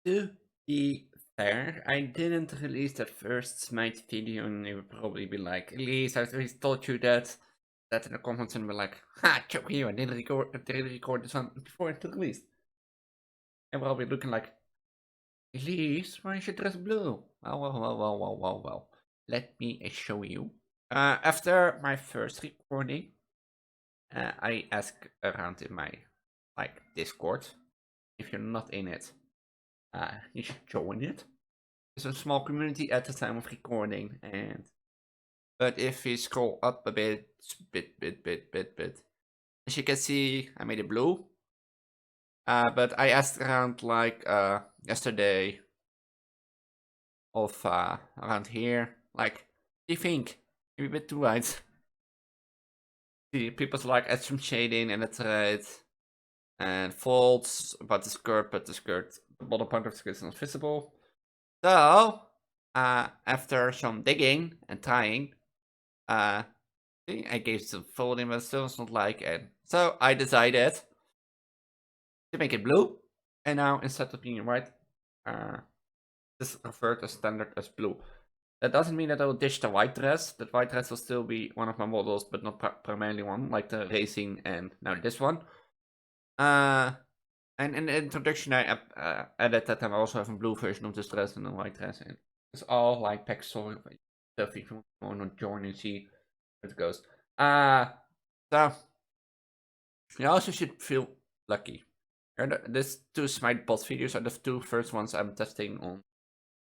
To be fair, I didn't release that first Smite video, and you would probably be like, Elise, I already told you that. That in the comments, and be like, ha, choke you, I didn't record this one before it released. And we're all be looking like, Elise, why is your dress blue? Well. Let me show you. After my first recording, I asked around in my Discord. If you're not in it, you should join it. It's a small community at the time of recording, but if we scroll up a bit, as you can see, I made it blue. But I asked around yesterday of around here, like, do you think maybe a bit too white? See, people's like add some shading and that's right. And faults about the skirt, but the bottom part of the skirt is not visible. So, after some digging and trying, I gave some folding, but still it's not like it. So I decided to make it blue, and now instead of being white, this is referred as standard as blue. That doesn't mean that I will ditch the white dress. That white dress will still be one of my models, but not primarily one, like the racing and now this one. And in the introduction, I added that I also have a blue version of this dress and a white dress. And it's all like backstory stuff if you want to join and see where it goes. So you also should feel lucky. These two Smite Bots videos are the two first ones I'm testing on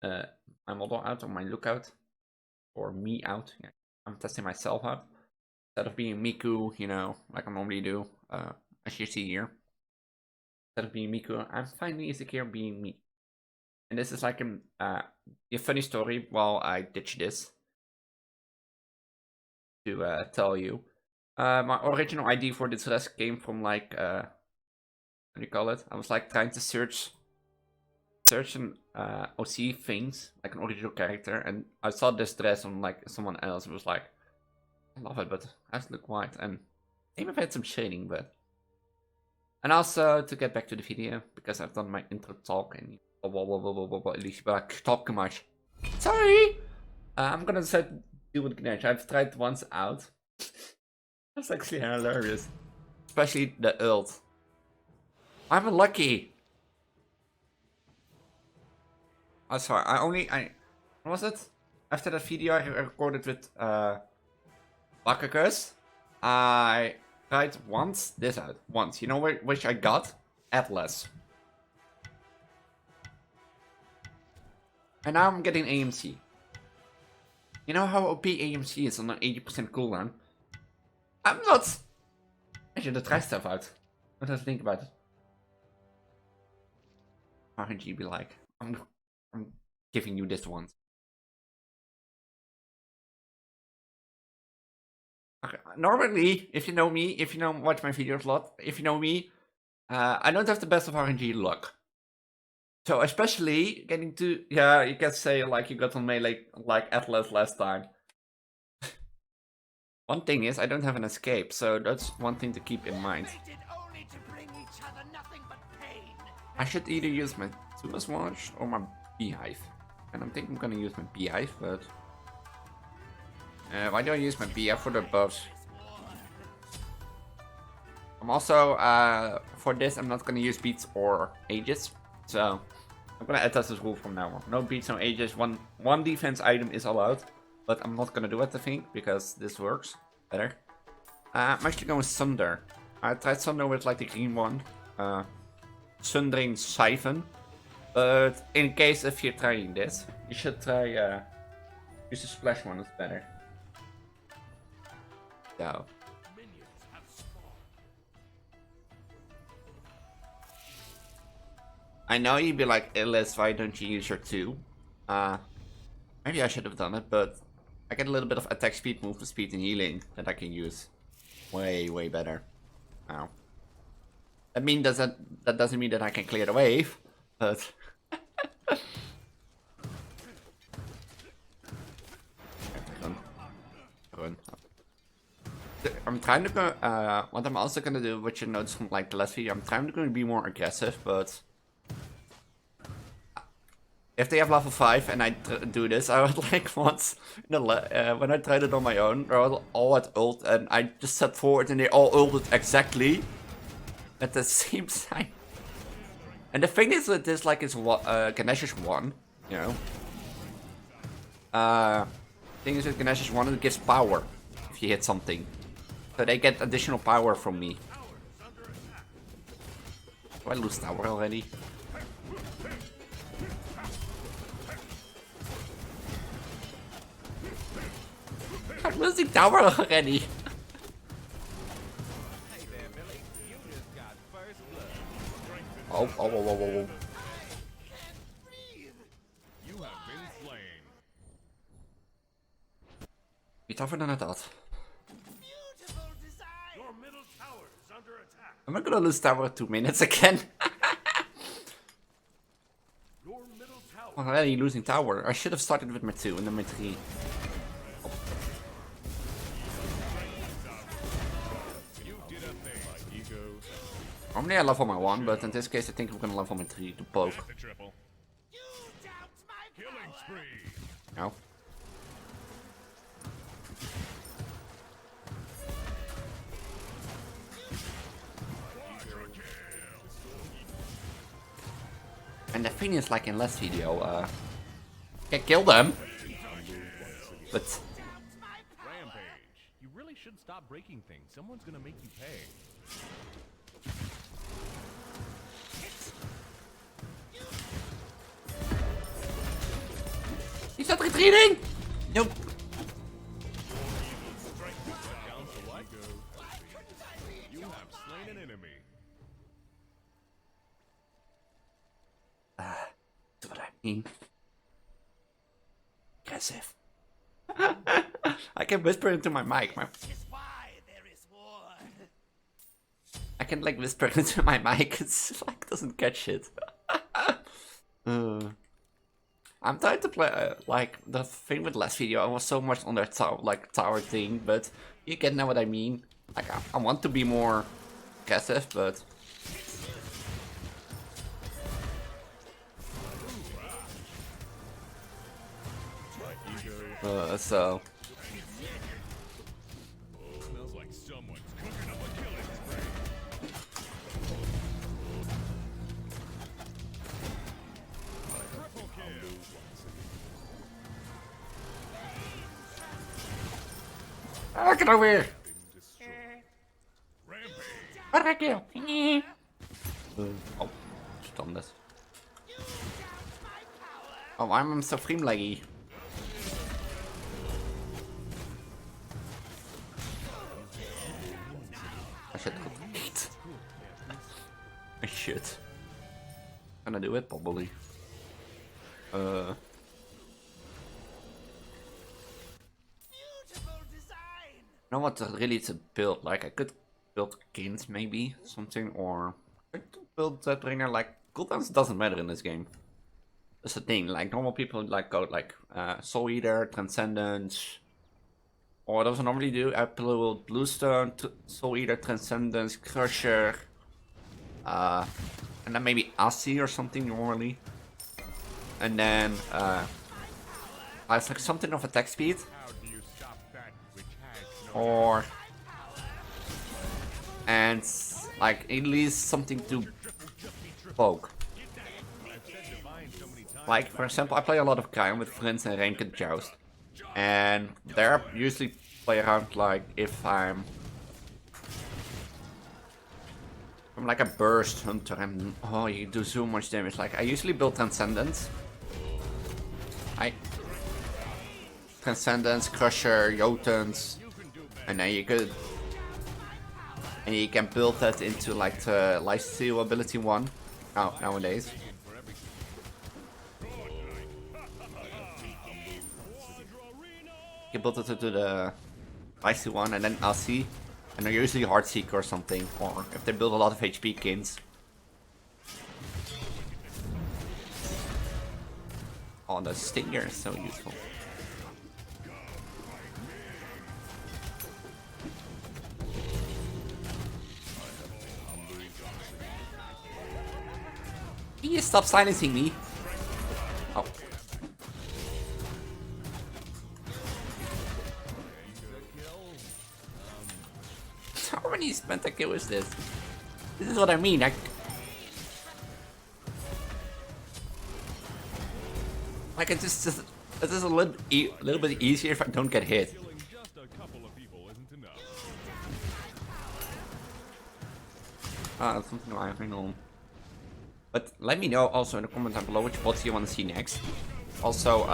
my model out, on my lookout, or me out. Yeah, I'm testing myself out instead of being Miku, like I normally do, as you see here. Instead of being Miku, I'm finally insecure being me. And this is like a funny story while I ditch this to tell you. My original idea for this dress came from what do you call it? I was like trying to search an OC things, like an original character, and I saw this dress on like someone else. It was like, I love it, but I have to look white, and maybe I've had some shading, but. And also to get back to the video, because I've done my intro talk and at least like talk too much. Sorry! I'm gonna start do with Ganesh. I've tried once out. That's actually hilarious. Especially the ult. I'm unlucky. Oh, sorry. What was it? After that video I recorded with bacchus, I tried once this out. Once. You know which I got? Atlas. And now I'm getting AMC. You know how OP AMC is on an 80% cooldown? I'm not. I should have tried stuff out. What do I think about it? RNG be like, I'm giving you this once. Okay. Normally, if you know me, if you watch my videos a lot, if you know me, I don't have the best of RNG luck. So especially getting to, yeah, you can say like you got on melee like Atlas last time. One thing is I don't have an escape, so that's one thing to keep in mind. I should either use my Sumas Watch or my Beehive. And I think I'm gonna use my Beehive, but why do I use my Beehive for the buffs? I'm also, for this, I'm not gonna use beats or ages. So, I'm gonna add as rule from now on. No beats, no ages, one defense item is allowed. But I'm not gonna do it, I think, because this works better. I'm actually going with Sunder. I tried Sunder with like the green one. Sundering Siphon. But in case if you're trying this, you should try use the splash one, it's better. So. I know you'd be like, Illis, why don't you use your 2? Maybe I should have done it, but I get a little bit of attack speed, movement speed, and healing that I can use way better. Now. That doesn't mean that I can clear the wave, but run. I'm trying to go. What I'm also gonna do, which you noticed from like the last video, I'm trying to be more aggressive, but if they have level 5 and I do this, I would like once, when I tried it on my own, they all had ult and I just stepped forward and they all ulted exactly at the same time. And the thing is with this, like, it's Ganesh's 1, you know. Thing is with Ganesh's 1, it gives power if you hit something. So they get additional power from me. Do I lose tower already? I'm losing tower already. Oh. Wie tougher dan het had. I'm not gonna lose tower in 2 minutes again. I'm already losing tower. I should have started with my 2 and then my 3. Oh. Normally I level my 1, but in this case I think I'm gonna level my 3 to poke. No. And the thing is, like in last video, can kill them, but Rampage. You really should stop breaking things. Someone's gonna make you pay. Is that retreating? Nope. You have slain an enemy. That's what I mean. Aggressive. I can whisper into my mic. I can like whisper into my mic. It's like doesn't catch it. I'm trying to play like the thing with last video. I was so much on that tower thing, but you get know what I mean. Like I want to be more aggressive, but. So. Smells like someone's cooking up a killing spree. Triple kill. Get over here. Rampage. What did I kill? Oh, stop this. Oh, why am I so frame laggy? I should eat. I should. Can I do it? Probably. You know what really to build? Like I could build Kins maybe something, or I could build that trainer. Like cooldowns doesn't matter in this game. That's the thing. Like normal people like go like Soul Eater, Transcendence. Or what I normally do, I build Bluestone, Soul Eater, Transcendence, Crusher, and then maybe Asi or something normally. And then I have like something of attack speed. Or and like at least something to poke. Like for example, I play a lot of Kaim with friends and Ranked Joust. And there I usually play around like if I'm like a burst hunter and oh you do so much damage. Like I usually build Transcendence. Transcendence, Crusher, Jotuns, and then you can build that into like the lifesteal ability 1 nowadays. You build it into the Icy 1 and then LC, and they're usually Heartseeker or something, or if they build a lot of HP Kins. Oh, the Stinger is so useful. Can you stop silencing me? Oh. How many pentakill is this? This is what I mean. Like it's just it's just a little bit easier if I don't get hit. That's something I think on. But let me know also in the comments down below which bots you want to see next. Also,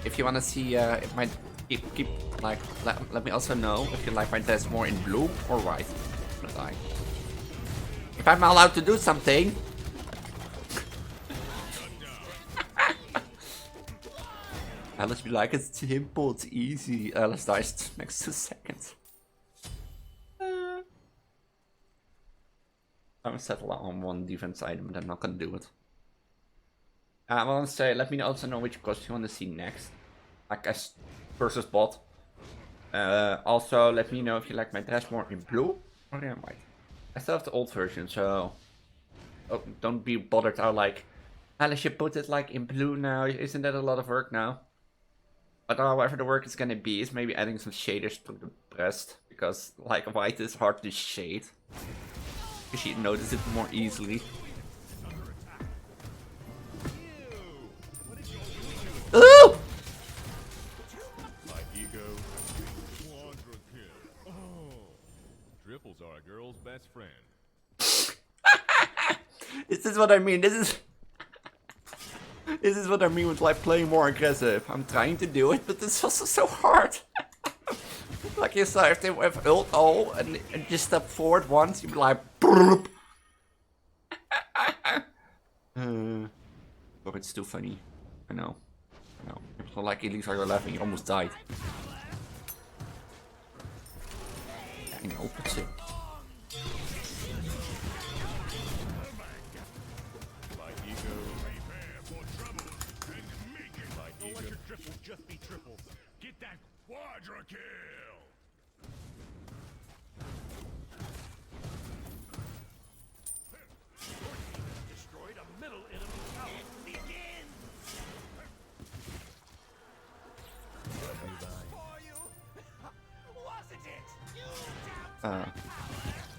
if you want to see if my keep like let me also know if you like my test more in blue or white. If I'm allowed to do something. Let's be like, it's simple, it's easy. Let's dice next 2 seconds. I'm settle on one defense item, but I'm not gonna do it. I want to say, let me also know which cost you want to see next. Like as versus bot. Also, let me know if you like my dress more in blue or in white. I still have the old version, so don't be bothered out like, Alice, you put it like in blue now. Isn't that a lot of work now? But however the work is gonna be is maybe adding some shaders to the breast, because like white is hard to shade. You should notice it more easily. Ooh! Triples are a girl's best friend. This is what I mean. This is what I mean with like playing more aggressive. I'm trying to do it, but it's also so hard. Like you saw, if they have ult all and just step forward once, you'd be like, but it's still funny. I know. It's not like at least I were laughing, you almost died. I know, but still. Just be triples. Get that quadra kill. Destroyed a middle enemy tower. Begin. Wasn't it?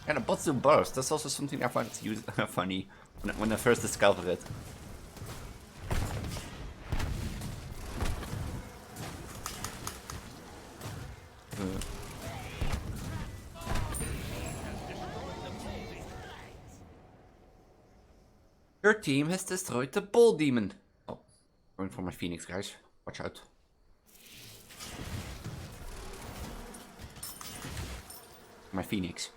And a bots do burst. That's also something I find funny when I first discovered it. Your team has destroyed the bull demon. Oh, going for my phoenix, guys. Watch out. My phoenix.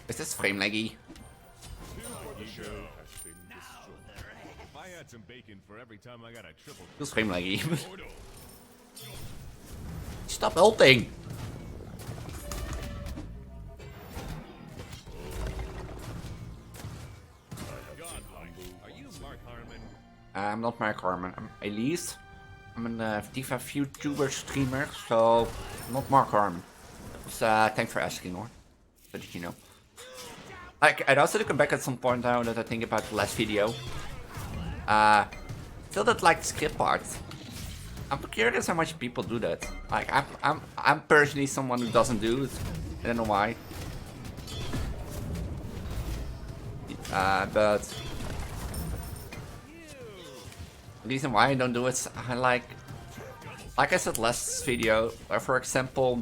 Is this frame laggy? I had some bacon for every time I got a triple. Feels frame laggy. Stop ulting! Are you Mark Harmon? I'm not Mark Harmon. I'm Elise. I'm a Diva YouTuber streamer, so not Mark Harmon. Thanks for asking, or so did you know? Like, I'd also come back at some point now that I think about the last video. Still that like skip part. I'm curious how much people do that. Like, I'm personally someone who doesn't do it. I don't know why. But the reason why I don't do it, I like I said last video, for example,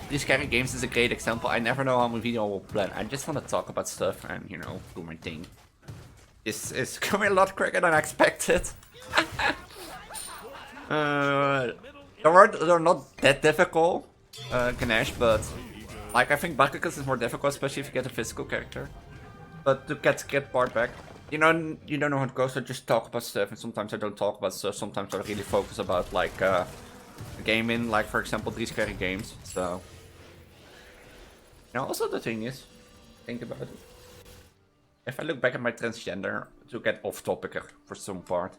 these kind of games is a great example. I never know how my video will plan. I just want to talk about stuff and, you know, do my thing. This is coming a lot quicker than I expected. They're not that difficult, Ganesh, but like I think bacchus is more difficult, especially if you get a physical character. But to get part back, you don't know how it goes. I just talk about stuff, and sometimes I don't talk about stuff. Sometimes I really focus about like gaming, like for example these kind of games. So, now also the thing is, think about it. If I look back at my transgender, to get off topic for some part,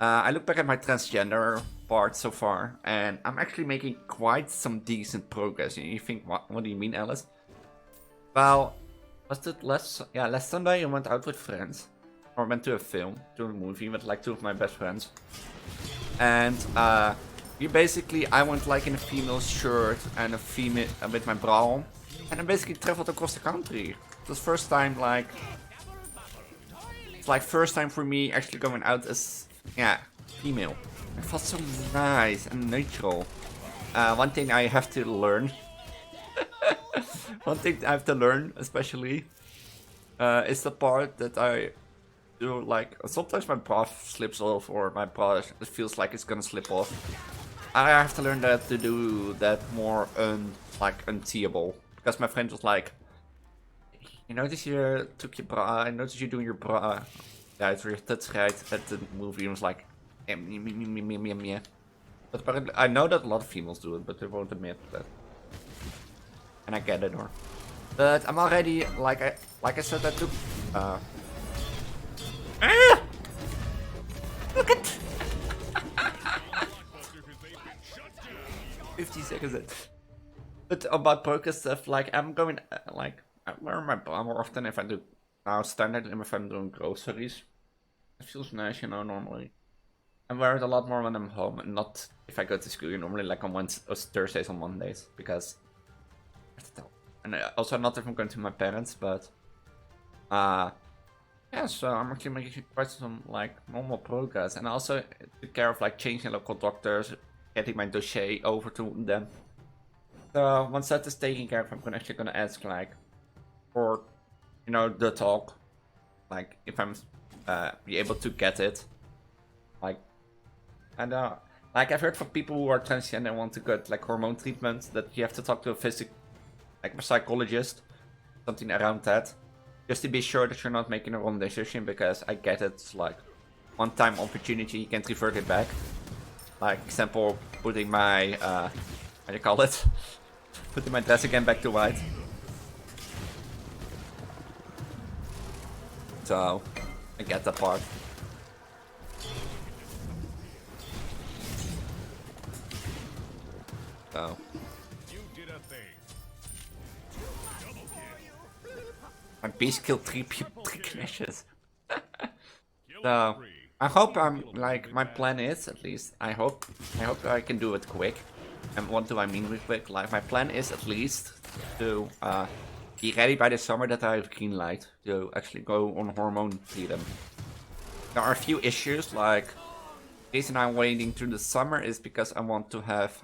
I look back at my transgender part so far, and I'm actually making quite some decent progress. And you think, what do you mean, Alice? Well, Was it last Sunday I went out with friends. Or went to a film, to a movie with like 2 of my best friends. And we basically, I went like in a female shirt and a female with my bra on. And I basically traveled across the country. It was first time like, it's like first time for me actually going out as, yeah, female. It felt so nice and natural. One thing I have to learn. One thing I have to learn, especially, is the part that I do, like, sometimes my bra slips off or my bra it feels like it's gonna slip off. I have to learn that to do that more unseeable. Because my friend was like, you notice you took your bra, I noticed you doing your bra. Yeah, that's right, at the movie. It was like, yeah. But apparently, I know that a lot of females do it, but they won't admit that. And I get it, or. But I'm already, like I said, I took, Look at 50 seconds in. But about broker stuff, like I'm going, like I wear my bra more often if I do now standard, if I'm doing groceries. It feels nice, you know. Normally, I wear it a lot more when I'm home, and not if I go to school. Normally, like on Thursdays and Mondays, because and also not if I'm going to my parents, but yeah, so I'm actually making quite some like normal progress, and I also took care of like changing local doctors, getting my dossier over to them. So once that is taken care of, I'm actually gonna ask like for, you know, the talk, like if I'm be able to get it, like, and like I've heard from people who are transgender and want to get like hormone treatment that you have to talk to a like a psychologist, something around that. Just to be sure that you're not making a wrong decision, because I get it's like one-time opportunity, you can't revert it back. Like, example, putting my, how do you call it? Putting my dress again back to white. So, I get that part. So. My beast killed 3 people, 3 clashes. So, I hope I'm, like, my plan is, at least, I hope I can do it quick. And what do I mean with quick? Like, my plan is at least to be ready by the summer that I have green light to actually go on hormone freedom. There are a few issues, like, the reason I'm waiting through the summer is because I want to have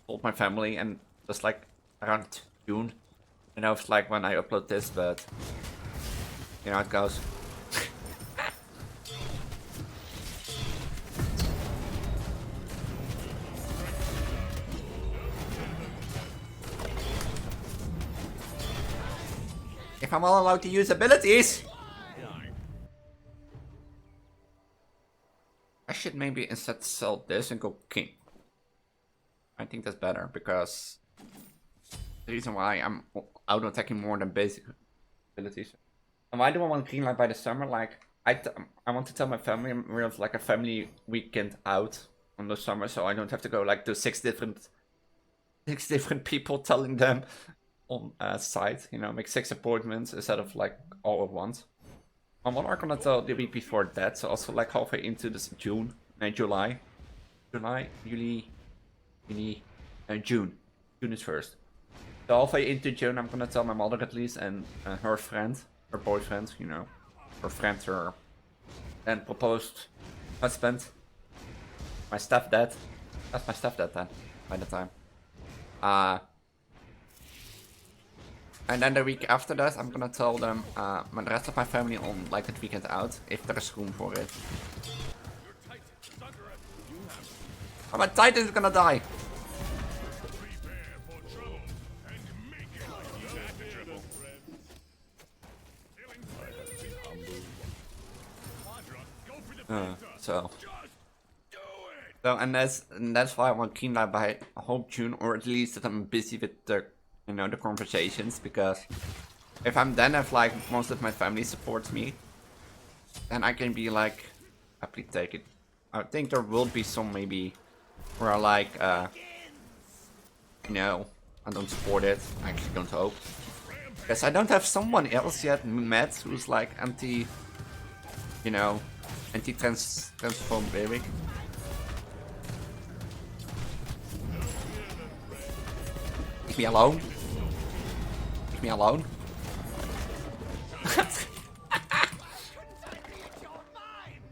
told my family, and just like around June. I know it's like when I upload this, but you know how it goes. If I'm all allowed to use abilities, I should maybe instead sell this and go king. I think that's better, because the reason why I'm auto-attacking more than basic abilities. And why do I want green light by the summer? Like, I want to tell my family we have like a family weekend out on the summer, so I don't have to go like to six different people telling them on site, you know, make 6 appointments instead of like all at once. I'm not gonna tell the week before that, so also like halfway into this June, July, June is first. So halfway into June, I'm gonna tell my mother at least, and her friend, her boyfriend, you know, her friend, her and proposed husband, my stepdad. That's my stepdad then, by the time. And then the week after that, I'm gonna tell them the rest of my family on like that weekend out, if there is room for it. Oh, my Titan is gonna die. So and that's why I want Green Light by I hope June, or at least that I'm busy with the, you know, the conversations, because if I'm then if like most of my family supports me, then I can be like happily take it. I think there will be some maybe where I like you know, I don't support it. I actually don't hope. Because I don't have someone else yet met who's like anti, you know, anti-transphobic. Leave me alone. Leave me alone.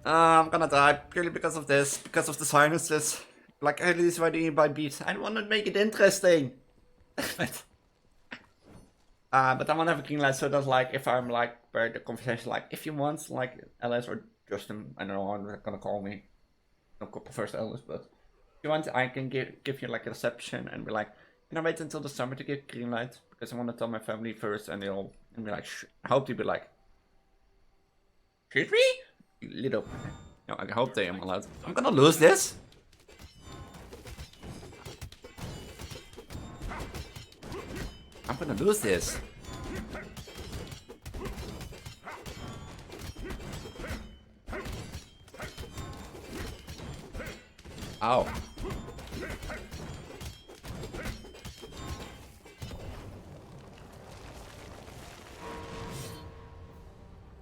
I'm gonna die purely because of this, because of the sinuses. Like, I release ready by beat. I want to make it interesting. But I want to have a green light so that, like, if I'm like, where the conversation, like, if you want, like, Alice or Justin, I don't know how they're gonna call me. I don't prefer Alice, but if you want, I can give you like a reception and be like, can I wait until the summer to get green light? Because I want to tell my family first, and they'll be like, I hope they'll be like, shoot me? Little. No, I hope they am allowed. I'm gonna lose this. I'm gonna lose this. Ow.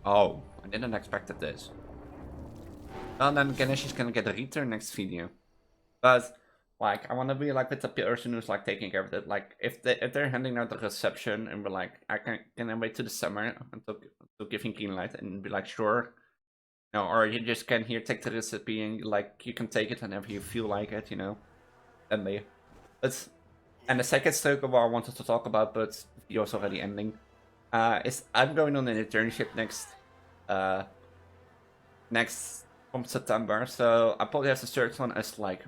Oh, I didn't expect this. Well, then Ganesh is gonna get a return next video. But, like, I wanna be like with the person who's like taking care of it. Like, if they're handing out the reception and be like, can I wait to the summer until giving green light, and be like, sure. No, or you just can here take the recipe and like you can take it whenever you feel like it, you know. And and the second stroke of what I wanted to talk about, but the video's already ending. Is I'm going on an internship next from September, so I probably have to search on as like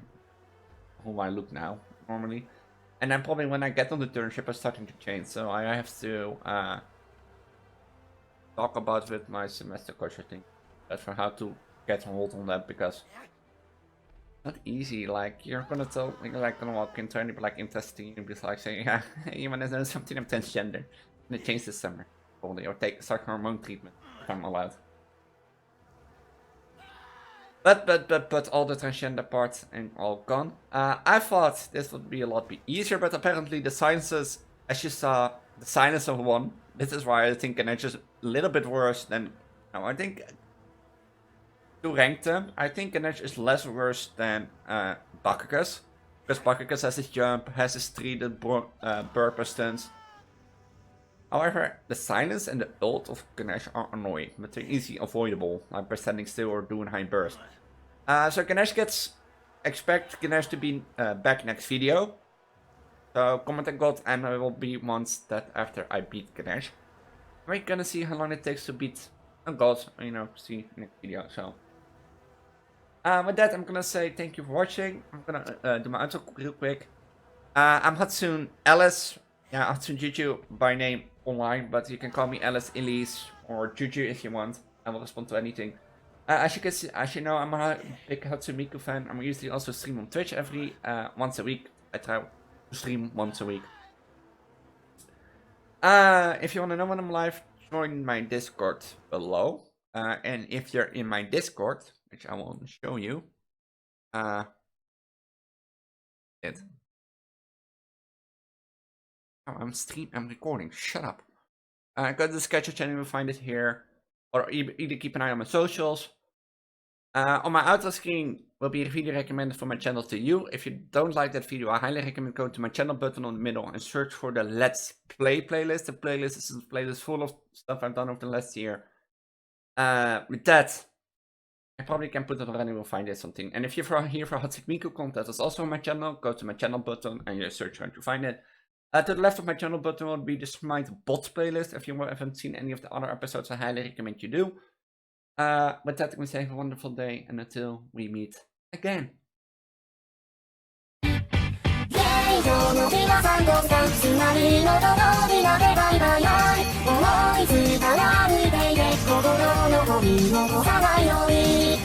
who I look now normally, and then probably when I get on the internship, I'm starting to change. So I have to talk about with my semester coach, I think, that's for how to get a hold on that, because it's not easy. Like you're gonna walk into and be like interesting and be like saying, yeah, you wanna know something, I'm transgender. I'm gonna change this summer, probably, or start hormone treatment if I'm allowed. But all the transgender parts and all gone. I thought this would be a lot easier, but apparently the sinuses, as you saw, the sinus of one. This is why I think it's just a little bit worse than. No, I think to rank them, I think Ganesh is less worse than bacchus, because bacchus has his jump, has his treated burp stunts. However, the silence and the ult of Ganesh are annoying, but they're easily avoidable, like by standing still or doing high burst. So Ganesh expect Ganesh to be back next video. So comment and God, and I will be once that after I beat Ganesh. We're gonna see how long it takes to beat a god, you know, see next video. So with that, I'm gonna say thank you for watching. I'm gonna do my outro real quick. I'm Hatsune Alice. Yeah, Hatsune Juju by name online, but you can call me Alice, Elise, or Juju if you want. I will respond to anything. As you know, I'm a big Hatsune Miku fan. I'm usually also stream on Twitch every once a week. I try to stream once a week. If you want to know when I'm live, join my Discord below. And if you're in my Discord, which I will show you, I'm recording. Shut up. Go to the schedule channel, you'll find it here. Or either keep an eye on my socials. On my outro screen will be a video recommended for my channel to you. If you don't like that video, I highly recommend going to my channel button on the middle and search for the Let's Play playlist. The playlist is a playlist full of stuff I've done over the last year. With that, I probably can put it already, we'll find it something. And if you're here for Hatsune Miku content, that's also on my channel. Go to my channel button and you search where to find it. To the left of my channel button will be the Smite Bots playlist. If you haven't seen any of the other episodes, I highly recommend you do. With that, I'm going to say have a wonderful day, and until we meet again. 思いついたら歩いていけ心のゴミ残さないように